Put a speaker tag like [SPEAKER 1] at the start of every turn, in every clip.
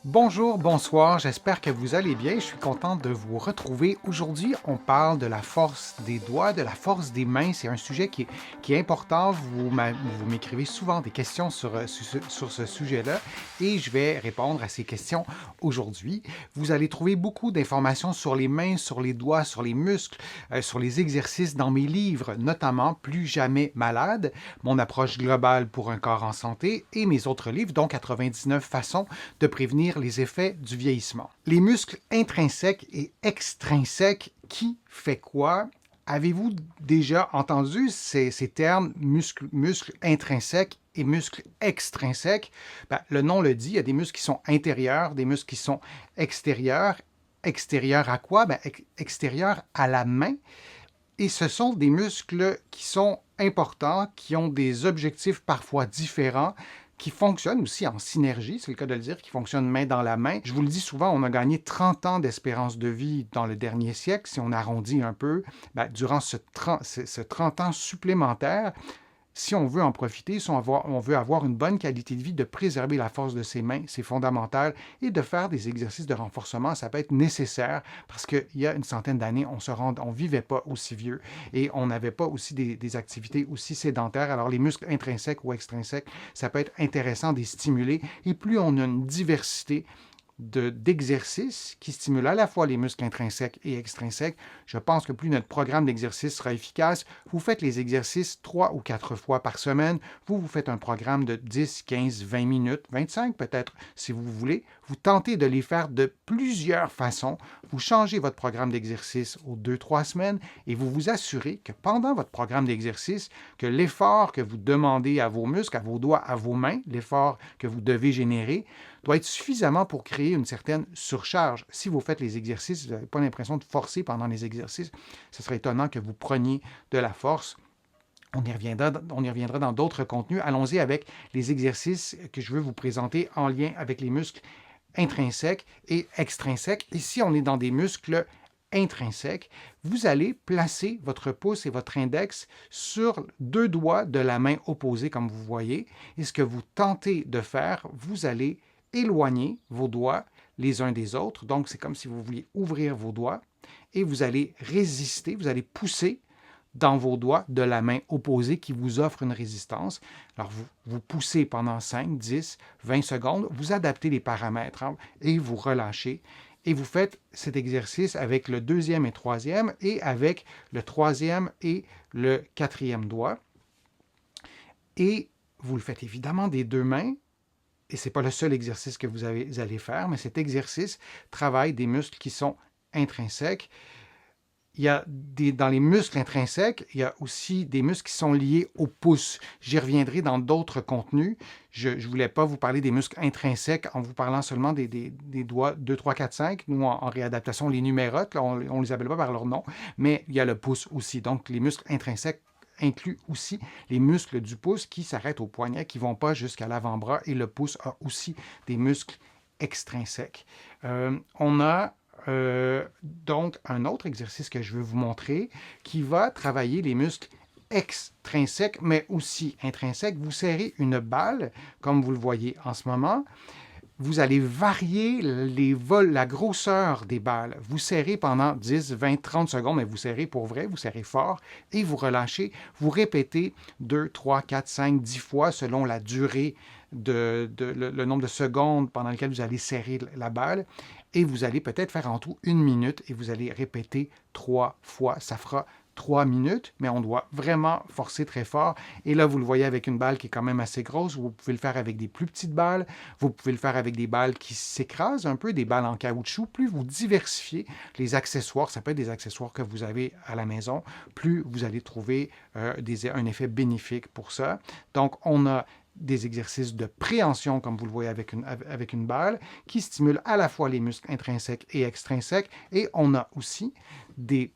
[SPEAKER 1] Bonjour, bonsoir, j'espère que vous allez bien. Je suis content de vous retrouver. Aujourd'hui, on parle de la force des doigts, de la force des mains. C'est un sujet qui est important. Vous m'écrivez souvent des questions sur ce sujet-là et je vais répondre à ces questions aujourd'hui. Vous allez trouver beaucoup d'informations sur les mains, sur les doigts, sur les muscles, sur les exercices dans mes livres, notamment Plus jamais malade, mon approche globale pour un corps en santé et mes autres livres, dont 99 façons de prévenir les effets du vieillissement. Les muscles intrinsèques et extrinsèques, qui fait quoi? Avez-vous déjà entendu ces termes muscles intrinsèques et muscles extrinsèques? Ben, le nom le dit, il y a des muscles qui sont intérieurs, des muscles qui sont extérieurs. Extérieurs à quoi? Ben, extérieurs à la main. Et ce sont des muscles qui sont importants, qui ont des objectifs parfois différents, qui fonctionnent aussi en synergie, c'est le cas de le dire, qui fonctionnent main dans la main. Je vous le dis souvent, on a gagné 30 ans d'espérance de vie dans le dernier siècle, si on arrondit un peu. Ben, durant ce 30 ans supplémentaire, si on veut en profiter, si on veut avoir une bonne qualité de vie, de préserver la force de ses mains, c'est fondamental. Et de faire des exercices de renforcement, ça peut être nécessaire parce qu'il y a une centaine d'années, on ne vivait pas aussi vieux et on n'avait pas aussi des activités aussi sédentaires. Alors les muscles intrinsèques ou extrinsèques, ça peut être intéressant de les stimuler. Et plus on a une diversité d'exercices qui stimulent à la fois les muscles intrinsèques et extrinsèques, je pense que plus notre programme d'exercice sera efficace. Vous faites les exercices 3 ou 4 fois par semaine. Vous faites un programme de 10, 15, 20 minutes, 25 peut-être si vous voulez. Vous tentez de les faire de plusieurs façons. Vous changez votre programme d'exercice aux 2-3 semaines et vous vous assurez que pendant votre programme d'exercice, que l'effort que vous demandez à vos muscles, à vos doigts, à vos mains, l'effort que vous devez générer, doit être suffisamment pour créer une certaine surcharge. Si vous faites les exercices, vous n'avez pas l'impression de forcer pendant les exercices, ce serait étonnant que vous preniez de la force. On y reviendra dans d'autres contenus. Allons-y avec les exercices que je veux vous présenter en lien avec les muscles intrinsèques et extrinsèques. Ici, on est dans des muscles intrinsèques. Vous allez placer votre pouce et votre index sur deux doigts de la main opposée, comme vous voyez. Et ce que vous tentez de faire, vous allez éloigner vos doigts les uns des autres. Donc, c'est comme si vous vouliez ouvrir vos doigts et vous allez résister, vous allez pousser dans vos doigts de la main opposée qui vous offre une résistance. Alors, vous poussez pendant 5, 10, 20 secondes, vous adaptez les paramètres et vous relâchez. Et vous faites cet exercice avec le deuxième et troisième et avec le troisième et le quatrième doigt. Et vous le faites évidemment des deux mains. Et ce n'est pas le seul exercice que vous allez faire, mais cet exercice travaille des muscles qui sont intrinsèques. Dans les muscles intrinsèques, il y a aussi des muscles qui sont liés au pouce. J'y reviendrai dans d'autres contenus. Je ne voulais pas vous parler des muscles intrinsèques en vous parlant seulement des doigts 2, 3, 4, 5. Nous, en réadaptation, on les numérote, là, on ne les appelle pas par leur nom, mais il y a le pouce aussi. Donc, les muscles intrinsèques inclut aussi les muscles du pouce qui s'arrêtent au poignet, qui ne vont pas jusqu'à l'avant-bras, et le pouce a aussi des muscles extrinsèques. On a donc un autre exercice que je veux vous montrer qui va travailler les muscles extrinsèques, mais aussi intrinsèques. Vous serrez une balle, comme vous le voyez en ce moment. Vous allez varier la grosseur des balles. Vous serrez pendant 10, 20, 30 secondes, mais vous serrez pour vrai, vous serrez fort et vous relâchez. Vous répétez 2, 3, 4, 5, 10 fois selon la durée, le nombre de secondes pendant lesquelles vous allez serrer la balle. Et vous allez peut-être faire en tout 1 minute et vous allez répéter 3 fois. Ça fera 3 minutes, mais on doit vraiment forcer très fort. Et là, vous le voyez avec une balle qui est quand même assez grosse. Vous pouvez le faire avec des plus petites balles. Vous pouvez le faire avec des balles qui s'écrasent un peu, des balles en caoutchouc. Plus vous diversifiez les accessoires, ça peut être des accessoires que vous avez à la maison, plus vous allez trouver un effet bénéfique pour ça. Donc, on a des exercices de préhension, comme vous le voyez avec une balle, qui stimulent à la fois les muscles intrinsèques et extrinsèques. Et on a aussi des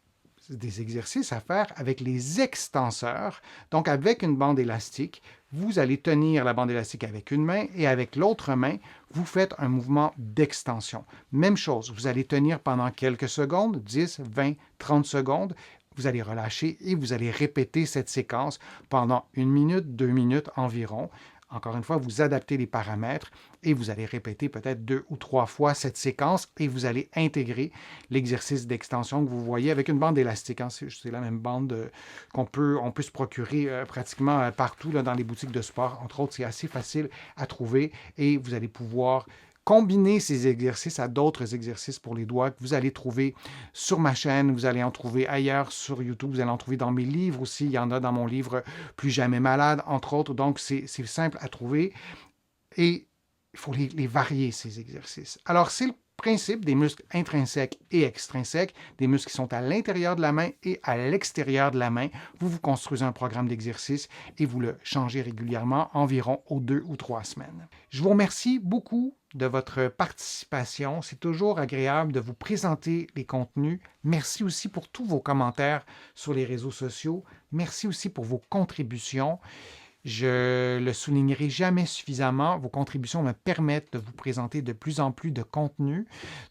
[SPEAKER 1] exercices à faire avec les extenseurs. Donc, avec une bande élastique, vous allez tenir la bande élastique avec une main et avec l'autre main, vous faites un mouvement d'extension. Même chose, vous allez tenir pendant quelques secondes, 10, 20, 30 secondes. Vous allez relâcher et vous allez répéter cette séquence pendant 1 minute, 2 minutes environ, Encore une fois, vous adaptez les paramètres et vous allez répéter peut-être 2 ou 3 fois cette séquence et vous allez intégrer l'exercice d'extension que vous voyez avec une bande élastique. Hein. C'est la même bande on peut se procurer pratiquement partout là, dans les boutiques de sport. Entre autres, c'est assez facile à trouver et vous allez pouvoir combiner ces exercices à d'autres exercices pour les doigts que vous allez trouver sur ma chaîne, vous allez en trouver ailleurs sur YouTube, vous allez en trouver dans mes livres aussi. Il y en a dans mon livre Plus jamais malade, entre autres. Donc, c'est simple à trouver et il faut les varier, ces exercices. Alors, c'est le principe des muscles intrinsèques et extrinsèques, des muscles qui sont à l'intérieur de la main et à l'extérieur de la main. Vous construisez un programme d'exercice et vous le changez régulièrement, environ aux 2 ou 3 semaines. Je vous remercie beaucoup de votre participation. C'est toujours agréable de vous présenter les contenus. Merci aussi pour tous vos commentaires sur les réseaux sociaux. Merci aussi pour vos contributions. Je le soulignerai jamais suffisamment. Vos contributions me permettent de vous présenter de plus en plus de contenu,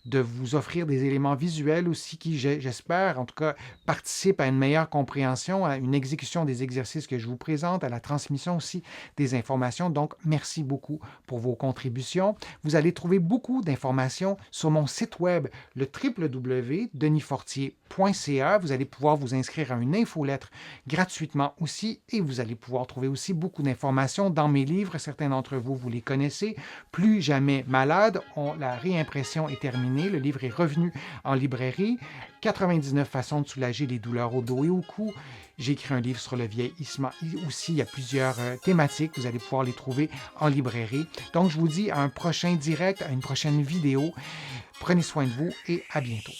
[SPEAKER 1] de vous offrir des éléments visuels aussi qui, j'espère, en tout cas, participent à une meilleure compréhension, à une exécution des exercices que je vous présente, à la transmission aussi des informations. Donc, merci beaucoup pour vos contributions. Vous allez trouver beaucoup d'informations sur mon site web, le www.denisfortier.ca. Vous allez pouvoir vous inscrire à une infolettre gratuitement aussi et vous allez pouvoir trouver aussi beaucoup d'informations dans mes livres. Certains d'entre vous, vous les connaissez. Plus jamais malade, la réimpression est terminée. Le livre est revenu en librairie. 99 façons de soulager les douleurs au dos et au cou. J'ai écrit un livre sur le vieillissement aussi. Il y a plusieurs thématiques. Vous allez pouvoir les trouver en librairie. Donc, je vous dis à un prochain direct, à une prochaine vidéo. Prenez soin de vous et à bientôt.